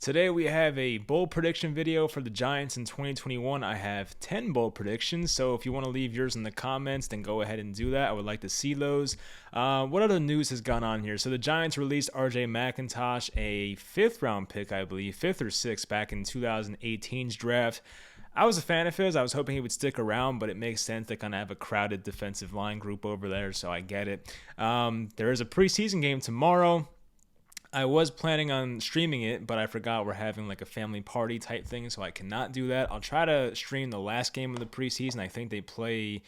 Today we have a bold prediction video for the Giants in 2021. I have 10 bold predictions, so if you want to leave yours in the comments, then go ahead and do that. I would like to see those. What other news has gone on here? So the Giants released RJ McIntosh, a 5th round pick, I believe, 5th or 6th back in 2018's draft. I was a fan of his. I was hoping he would stick around, but it makes sense to kind of have a crowded defensive line group over there, so I get it. There is a preseason game tomorrow. I was planning on streaming it, but I forgot we're having like a family party type thing, so I cannot do that. I'll try to stream the last game of the preseason. I think they play,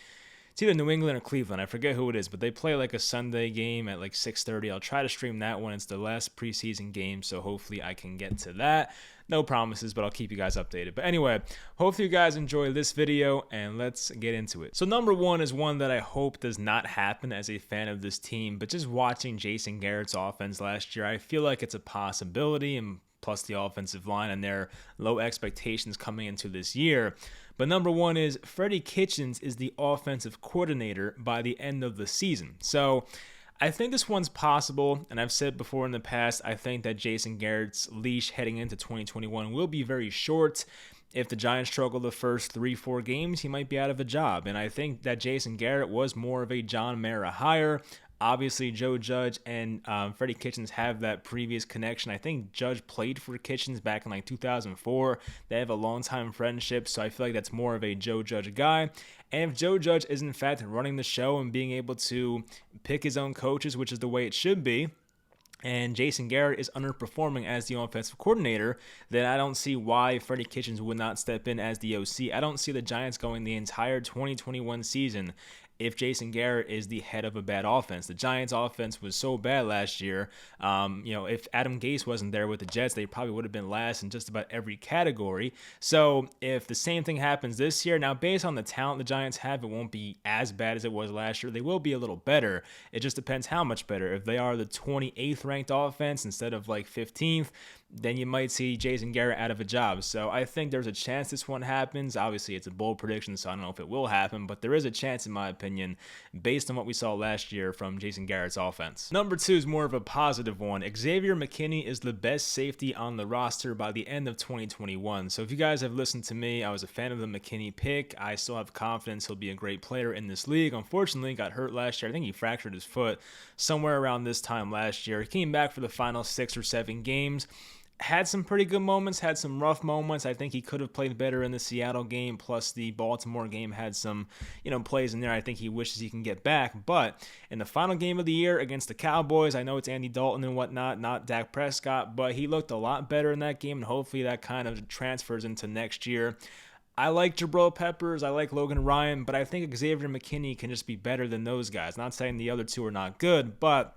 it's either New England or Cleveland. I forget who it is, but they play like a Sunday game at like 6:30. I'll try to stream that one. It's the last preseason game, so hopefully I can get to that. No promises, but I'll keep you guys updated. But anyway, hopefully you guys enjoy this video, and let's get into it. So number one is one that I hope does not happen as a fan of this team, but just watching Jason Garrett's offense last year, I feel like it's a possibility, and plus the offensive line and their low expectations coming into this year. But number one is Freddy Kitchens is the offensive coordinator by the end of the season. So I think this one's possible, and I've said before in the past, I think that Jason Garrett's leash heading into 2021 will be very short. If the Giants struggle the first 3-4 games, he might be out of a job. And I think that Jason Garrett was more of a John Mara hire. Obviously, Joe Judge and Freddy Kitchens have that previous connection. I think Judge played for Kitchens back in like 2004. They have a long-time friendship, so I feel like that's more of a Joe Judge guy. And if Joe Judge is in fact running the show and being able to pick his own coaches, which is the way it should be, and Jason Garrett is underperforming as the offensive coordinator, then I don't see why Freddy Kitchens would not step in as the OC. I don't see the Giants going the entire 2021 season if Jason Garrett is the head of a bad offense. The Giants' offense was so bad last year. If Adam Gase wasn't there with the Jets, they probably would have been last in just about every category. So if the same thing happens this year, now based on the talent the Giants have, it won't be as bad as it was last year. They will be a little better. It just depends how much better. If they are the 28th ranked offense instead of like 15th, then you might see Jason Garrett out of a job. So I think there's a chance this one happens. Obviously, it's a bold prediction, so I don't know if it will happen, but there is a chance, in my opinion, based on what we saw last year from Jason Garrett's offense. Number two is more of a positive one. Xavier Mckinney is the best safety on the roster by the end of 2021. So if you guys have listened to me, I was a fan of the McKinney pick. I still have confidence he'll be a great player in this league. Unfortunately, he got hurt last year. I think he fractured his foot somewhere around this time last year. He came back for the final 6 or 7 games. Had some pretty good moments, had some rough moments. I think he could have played better in the Seattle game, plus the Baltimore game had some, plays in there I think he wishes he can get back. But in the final game of the year against the Cowboys, I know it's Andy Dalton and whatnot, not Dak Prescott, but he looked a lot better in that game, and hopefully that kind of transfers into next year. I like Jabril Peppers, I like Logan Ryan, but I think Xavier McKinney can just be better than those guys. Not saying the other two are not good, but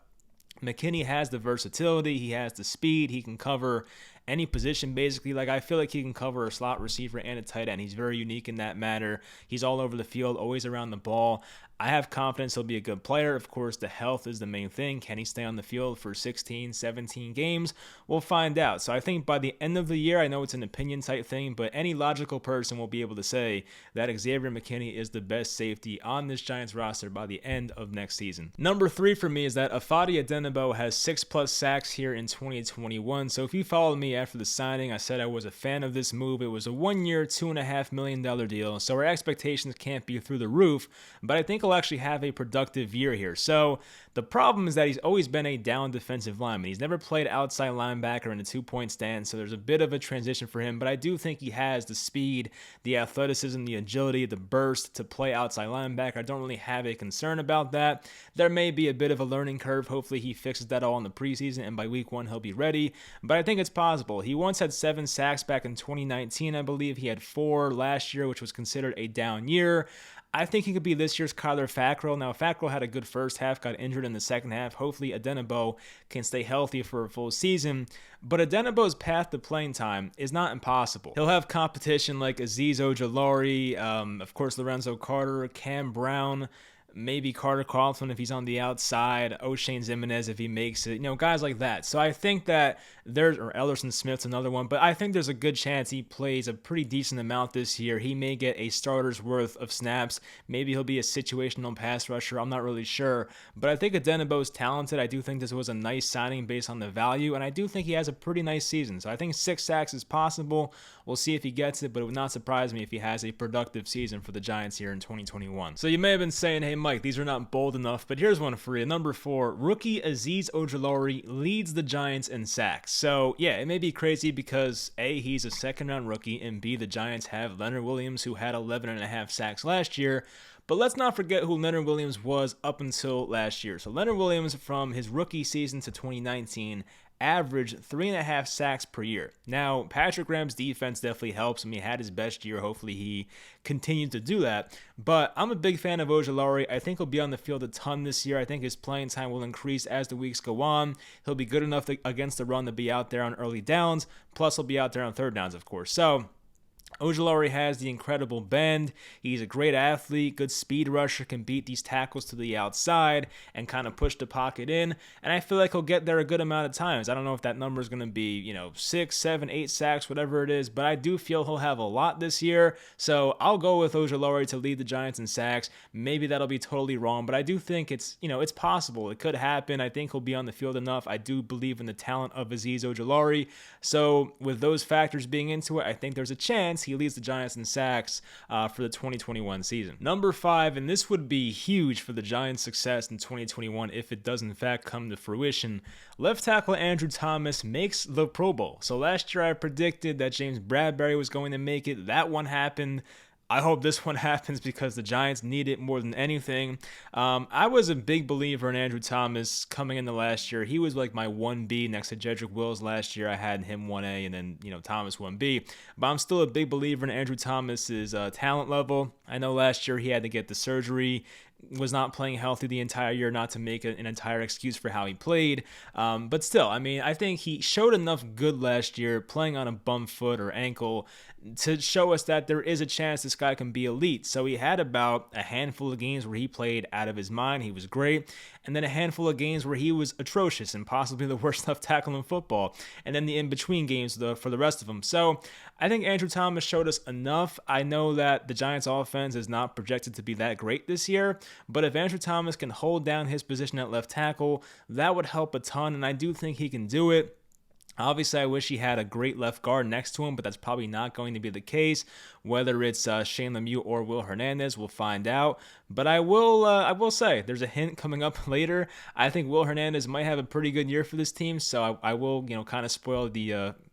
McKinney has the versatility, he has the speed, he can cover any position basically. Like, I feel like he can cover a slot receiver and a tight end. He's very unique in that matter. He's all over the field, always around the ball. I have confidence he'll be a good player. Of course, the health is the main thing. Can he stay on the field for 16, 17 games? We'll find out. So I think by the end of the year, I know it's an opinion type thing, but any logical person will be able to say that Xavier McKinney is the best safety on this Giants roster by the end of next season. Number 3 for me is that Ifeadi Odenigbo has 6+ sacks here in 2021. So if you followed me after the signing, I said I was a fan of this move. It was a 1-year, $2.5 million deal, so our expectations can't be through the roof, but I think he'll actually have a productive year here. So the problem is that he's always been a down defensive lineman. He's never played outside linebacker in a 2-point stance, so there's a bit of a transition for him, but I do think he has the speed, the athleticism, the agility, the burst to play outside linebacker. I don't really have a concern about that. There may be a bit of a learning curve. Hopefully he fixes that all in the preseason, and by week 1 he'll be ready, but I think it's possible. He once had 7 sacks back in 2019, I believe. He had 4 last year, which was considered a down year. I think he could be this year's Kyler Fackrell. Now, Fackrell had a good first half, got injured in the second half. Hopefully, Odenigbo can stay healthy for a full season. But Odenigbo's path to playing time is not impossible. He'll have competition like Azeez Ojulari, of course, Lorenzo Carter, Cam Brown, maybe Carter Coughlin if he's on the outside, O'Shane Ximines if he makes it, guys like that. So I think that or Ellerson Smith's another one, but I think there's a good chance he plays a pretty decent amount this year. He may get a starter's worth of snaps. Maybe he'll be a situational pass rusher. I'm not really sure, but I think Adenabo is talented. I do think this was a nice signing based on the value, and I do think he has a pretty nice season. So I think 6 sacks is possible. We'll see if he gets it, but it would not surprise me if he has a productive season for the Giants here in 2021. So you may have been saying, hey Mike, these are not bold enough, but here's one for you. Number 4, rookie Azeez Ojulari leads the Giants in sacks. So yeah, it may be crazy because A, he's a second-round rookie, and B, the Giants have Leonard Williams, who had 11.5 sacks last year. But let's not forget who Leonard Williams was up until last year. So Leonard Williams, from his rookie season to 2019, averaged 3.5 sacks per year. Now, Patrick Graham's defense definitely helps him. He had his best year. Hopefully he continued to do that. But I'm a big fan of Ojulari. I think he'll be on the field a ton this year. I think his playing time will increase as the weeks go on. He'll be good enough against the run to be out there on early downs. Plus, he'll be out there on third downs, of course. So Ojulari has the incredible bend. He's a great athlete, good speed rusher, can beat these tackles to the outside and kind of push the pocket in. And I feel like he'll get there a good amount of times. I don't know if that number is going to be, 6, 7, 8 sacks, whatever it is, but I do feel he'll have a lot this year. So I'll go with Ojulari to lead the Giants in sacks. Maybe that'll be totally wrong, but I do think it's possible. It could happen. I think he'll be on the field enough. I do believe in the talent of Azeez Ojulari. So with those factors being into it, I think there's a chance he leads the Giants in sacks for the 2021 season. Number 5, and this would be huge for the Giants' success in 2021 if it does in fact come to fruition, left tackle Andrew Thomas makes the Pro Bowl. So last year I predicted that James Bradbury was going to make it. That one happened. I hope this one happens because the Giants need it more than anything. I was a big believer in Andrew Thomas coming into last year. He was like my 1B next to Jedrick Wills last year. I had him 1A and then, Thomas 1B. But I'm still a big believer in Andrew Thomas's talent level. I know last year he had to get the surgery, was not playing healthy the entire year, not to make an entire excuse for how he played. But still, I think he showed enough good last year playing on a bum foot or ankle to show us that there is a chance this guy can be elite. So he had about a handful of games where he played out of his mind. He was great. And then a handful of games where he was atrocious and possibly the worst left tackle in football. And then the in-between games for the rest of them. So I think Andrew Thomas showed us enough. I know that the Giants offense is not projected to be that great this year, but if Andrew Thomas can hold down his position at left tackle, that would help a ton, and I do think he can do it. Obviously, I wish he had a great left guard next to him, but that's probably not going to be the case. Whether it's Shane Lemieux or Will Hernandez, we'll find out. But I will say, there's a hint coming up later. I think Will Hernandez might have a pretty good year for this team, so I will, kind of spoil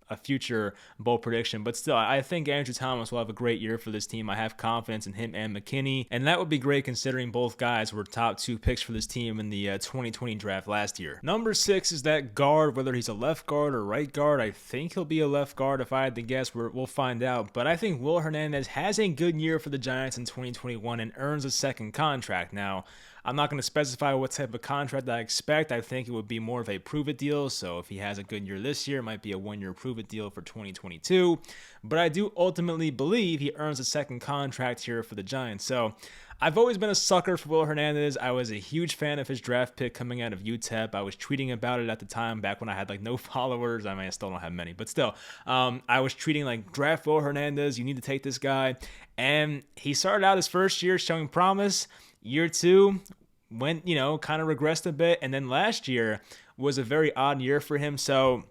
a future bowl prediction. But still, I think Andrew Thomas will have a great year for this team. I have confidence in him and McKinney, and that would be great considering both guys were top 2 picks for this team in the 2020 draft last year. Number 6 is that guard, whether he's a left guard or right guard. I think he'll be a left guard if I had to guess. We'll find out. But I think Will Hernandez has a good year for the Giants in 2021 and earns a second contract. Now, I'm not going to specify what type of contract I expect. I think it would be more of a prove-it deal. So if he has a good year this year, it might be a 1-year prove-it deal for 2022. But I do ultimately believe he earns a second contract here for the Giants. So I've always been a sucker for Will Hernandez. I was a huge fan of his draft pick coming out of UTEP. I was tweeting about it at the time back when I had no followers. I still don't have many, but still, I was tweeting draft Will Hernandez. You need to take this guy. And he started out his first year showing promise. Year 2 went, kind of regressed a bit. And then last year was a very odd year for him. So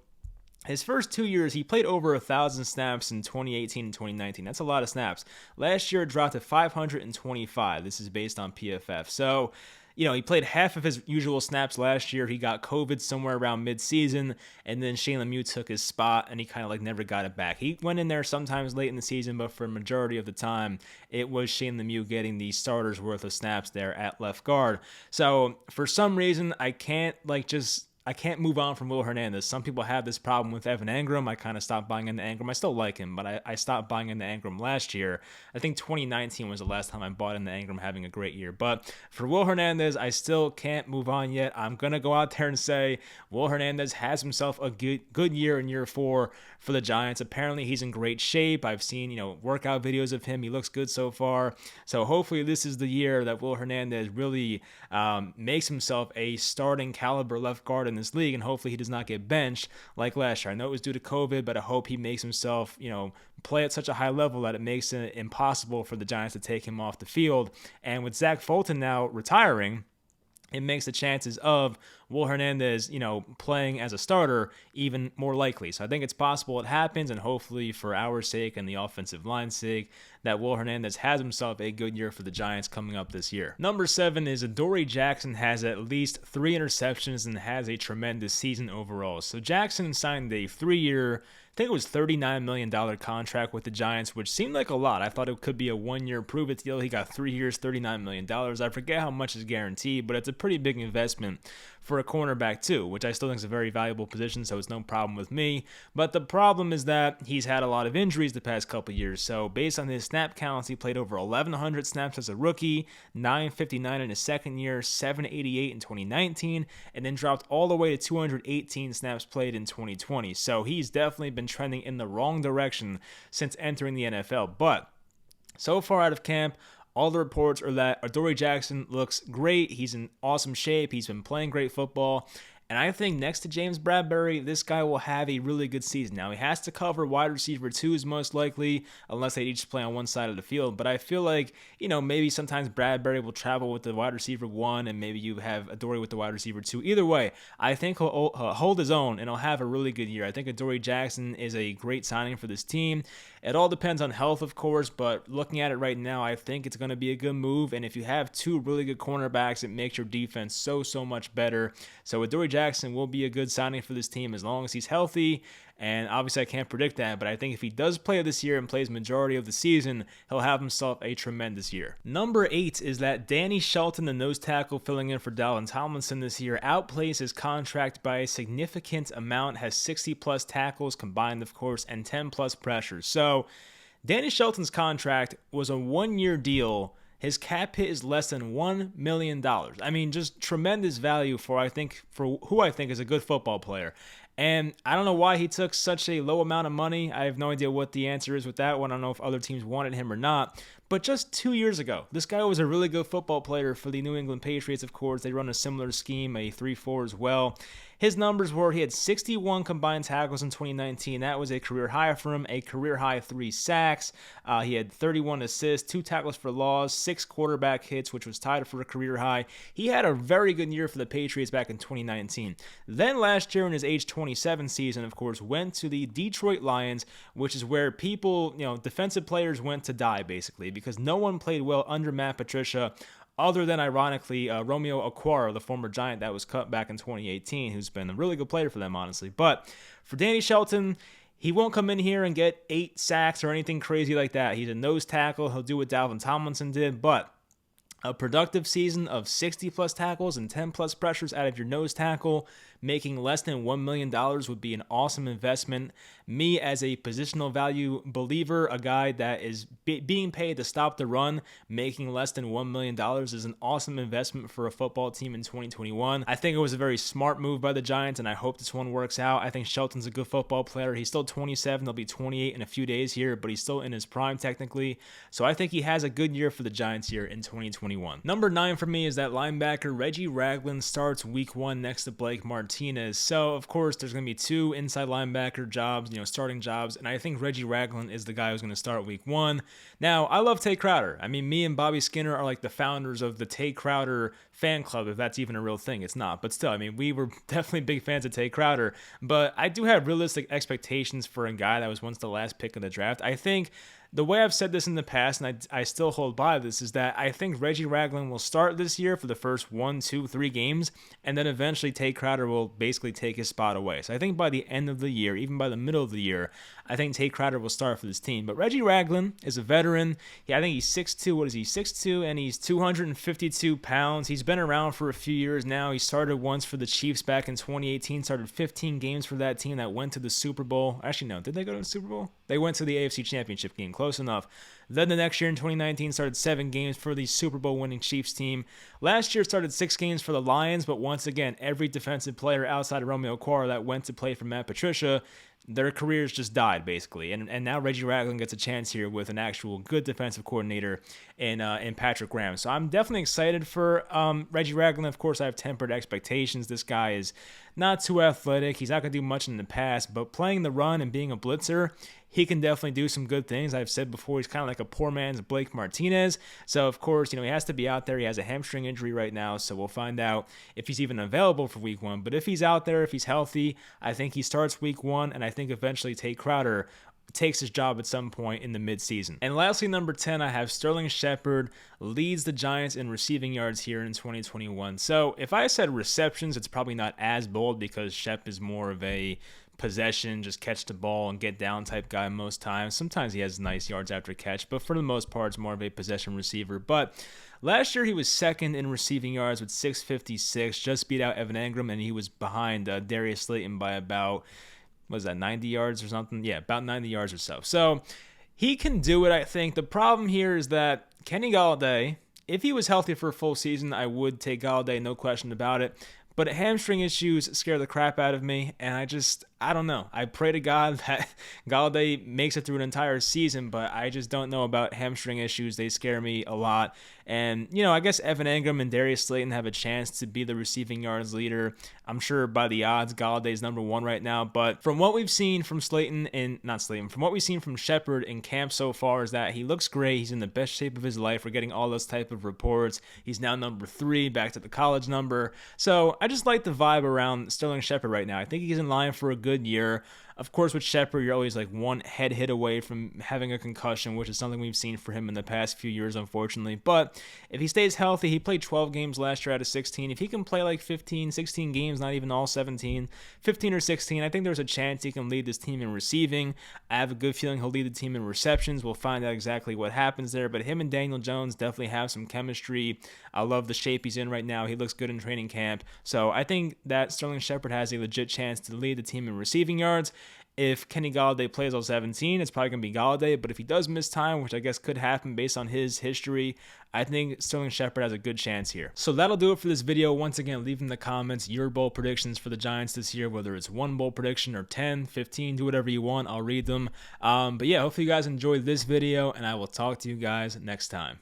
his first 2 years, he played over 1,000 snaps in 2018 and 2019. That's a lot of snaps. Last year, it dropped to 525. This is based on PFF. So, he played half of his usual snaps last year. He got COVID somewhere around mid-season, and then Shane Lemieux took his spot, and he kind of never got it back. He went in there sometimes late in the season, but for a majority of the time, it was Shane Lemieux getting the starter's worth of snaps there at left guard. So for some reason, I can't just I can't move on from Will Hernandez. Some people have this problem with Evan Engram. I kind of stopped buying into Engram. I still like him, but I stopped buying into Engram last year. I think 2019 was the last time I bought into Engram having a great year. But for Will Hernandez, I still can't move on yet. I'm going to go out there and say Will Hernandez has himself a good year in year 4 for the Giants. Apparently, he's in great shape. I've seen, workout videos of him. He looks good so far. So hopefully this is the year that Will Hernandez really makes himself a starting caliber left guard in this league, and hopefully he does not get benched like last year. I know it was due to COVID, but I hope he makes himself, play at such a high level that it makes it impossible for the Giants to take him off the field. And with Zach Fulton now retiring, it makes the chances of Will Hernandez, playing as a starter even more likely. So I think it's possible it happens, and hopefully for our sake and the offensive line's sake, that Will Hernandez has himself a good year for the Giants coming up this year. Number 7 is Darby Jackson has at least 3 interceptions and has a tremendous season overall. So Jackson signed a 3-year, I think it was $39 million contract with the Giants, which seemed like a lot. I thought it could be a 1-year prove-it deal. He got 3 years, $39 million. I forget how much is guaranteed, but it's a pretty big investment for a cornerback too, which I still think is a very valuable position, so it's no problem with me. But the problem is that he's had a lot of injuries the past couple years. So based on his snap counts, he played over 1,100 snaps as a rookie, 959 in his second year, 788 in 2019, and then dropped all the way to 218 snaps played in 2020. So he's definitely been trending in the wrong direction since entering the NFL. But so far out of camp, all the reports are that Darby Jackson looks great. He's in awesome shape. He's been playing great football. And I think next to James Bradberry, this guy will have a really good season. Now, he has to cover wide receiver 2s most likely, unless they each play on one side of the field. But I feel like, maybe sometimes Bradberry will travel with the wide receiver 1, and maybe you have Adoree with the wide receiver 2. Either way, I think he'll hold his own, and he'll have a really good year. I think Darby Jackson is a great signing for this team. It all depends on health, of course, but looking at it right now, I think it's going to be a good move. And if you have 2 really good cornerbacks, it makes your defense so much better. So Darby Jackson will be a good signing for this team as long as he's healthy. And obviously I can't predict that, but I think if he does play this year and plays majority of the season, he'll have himself a tremendous year. Number 8 is that Danny Shelton, the nose tackle filling in for Dalvin Tomlinson this year, outplays his contract by a significant amount, has 60+ tackles combined, of course, and 10+ pressures. So Danny Shelton's contract was a 1-year deal. His cap hit is less than $1 million. I mean, just tremendous value for who I think is a good football player. And I don't know why he took such a low amount of money. I have no idea what the answer is with that one. I don't know if other teams wanted him or not. But just 2 years ago, this guy was a really good football player for the New England Patriots, of course. They run a similar scheme, a 3-4 as well. His numbers were he had 61 combined tackles in 2019. That was a career high for him, a career high 3 sacks. He had 31 assists, 2 tackles for loss, 6 quarterback hits, which was tied for a career high. He had a very good year for the Patriots back in 2019. Then last year in his age 27 season, of course, went to the Detroit Lions, which is where people, defensive players went to die, basically, because no one played well under Matt Patricia, other than, ironically, Romeo Okwara, the former Giant that was cut back in 2018, who's been a really good player for them, honestly. But for Danny Shelton, he won't come in here and get 8 sacks or anything crazy like that. He's a nose tackle. He'll do what Dalvin Tomlinson did, but a productive season of 60+ tackles and 10+ pressures out of your nose tackle, making less than $1 million would be an awesome investment. Me, as a positional value believer, a guy that is being paid to stop the run, making less than $1 million is an awesome investment for a football team in 2021. I think it was a very smart move by the Giants, and I hope this one works out. I think Shelton's a good football player. He's still 27. He'll be 28 in a few days here, but he's still in his prime technically. So I think he has a good year for the Giants here in 2021. Number 9 for me is that linebacker Reggie Ragland starts week 1 next to Blake Martinez. So, of course, there's going to be 2 inside linebacker jobs, starting jobs, and I think Reggie Ragland is the guy who's going to start week 1. Now, I love Tay Crowder. I mean, me and Bobby Skinner are like the founders of the Tay Crowder fan club, if that's even a real thing. It's not, but still, I mean, we were definitely big fans of Tay Crowder, but I do have realistic expectations for a guy that was once the last pick of the draft. I think the way I've said this in the past, and I still hold by this, is that I think Reggie Ragland will start this year for the first 1, 2, 3 games, and then eventually Tate Crowder will basically take his spot away. So I think by the end of the year, even by the middle of the year, I think Tate Crowder will start for this team. But Reggie Ragland is a veteran. I think he's 6'2". What is he? 6'2", and he's 252 pounds. He's been around for a few years now. He started once for the Chiefs back in 2018, started 15 games for that team that went to the Super Bowl. Actually, no. Did they go to the Super Bowl? They went to the AFC Championship game. Close enough. Then the next year in 2019, started 7 games for the Super Bowl winning Chiefs team. Last year, started 6 games for the Lions, but once again, every defensive player outside of Romeo Okwara that went to play for Matt Patricia, their careers just died, basically. And now Reggie Ragland gets a chance here with an actual good defensive coordinator in Patrick Graham. So I'm definitely excited for Reggie Ragland. Of course, I have tempered expectations. This guy is not too athletic. He's not going to do much in the pass, but playing the run and being a blitzer, he can definitely do some good things. I've said before, he's kind of like a poor man's Blake Martinez. So, of course, he has to be out there. He has a hamstring injury right now, so we'll find out if he's even available for week 1. But if he's out there, if he's healthy, I think he starts week 1, and I think eventually Tate Crowder takes his job at some point in the midseason. And lastly, number 10, I have Sterling Shepard leads the Giants in receiving yards here in 2021. So if I said receptions, it's probably not as bold because Shep is more of a possession, just catch the ball and get down type guy most times. Sometimes he has nice yards after catch, but for the most part, it's more of a possession receiver. But last year, he was second in receiving yards with 656, just beat out Evan Engram, and he was behind Darius Slayton by about, 90 yards or something? Yeah, about 90 yards or so. So he can do it, I think. The problem here is that Kenny Golladay, if he was healthy for a full season, I would take Golladay, no question about it. But hamstring issues scare the crap out of me, and I don't know. I pray to God that Golladay makes it through an entire season, but I just don't know about hamstring issues. They scare me a lot. And, I guess Evan Engram and Darius Slayton have a chance to be the receiving yards leader. I'm sure by the odds, Galladay's number 1 right now. But from what we've seen from from what we've seen from Shepard in camp so far is that he looks great. He's in the best shape of his life. We're getting all those type of reports. He's now number 3, back to the college number. So I just like the vibe around Sterling Shepard right now. I think he's in line for a good year. Of course, with Shepard, you're always like one head hit away from having a concussion, which is something we've seen for him in the past few years, unfortunately. But if he stays healthy, he played 12 games last year out of 16. If he can play like 15, 16 games, not even all 17, 15 or 16, I think there's a chance he can lead this team in receiving. I have a good feeling he'll lead the team in receptions. We'll find out exactly what happens there. But him and Daniel Jones definitely have some chemistry. I love the shape he's in right now. He looks good in training camp. So I think that Sterling Shepard has a legit chance to lead the team in receiving yards. If Kenny Golladay plays all 17, it's probably going to be Golladay. But if he does miss time, which I guess could happen based on his history, I think Sterling Shepard has a good chance here. So that'll do it for this video. Once again, leave in the comments your bowl predictions for the Giants this year, whether it's 1 bowl prediction or 10, 15, do whatever you want. I'll read them. But yeah, hopefully you guys enjoyed this video, and I will talk to you guys next time.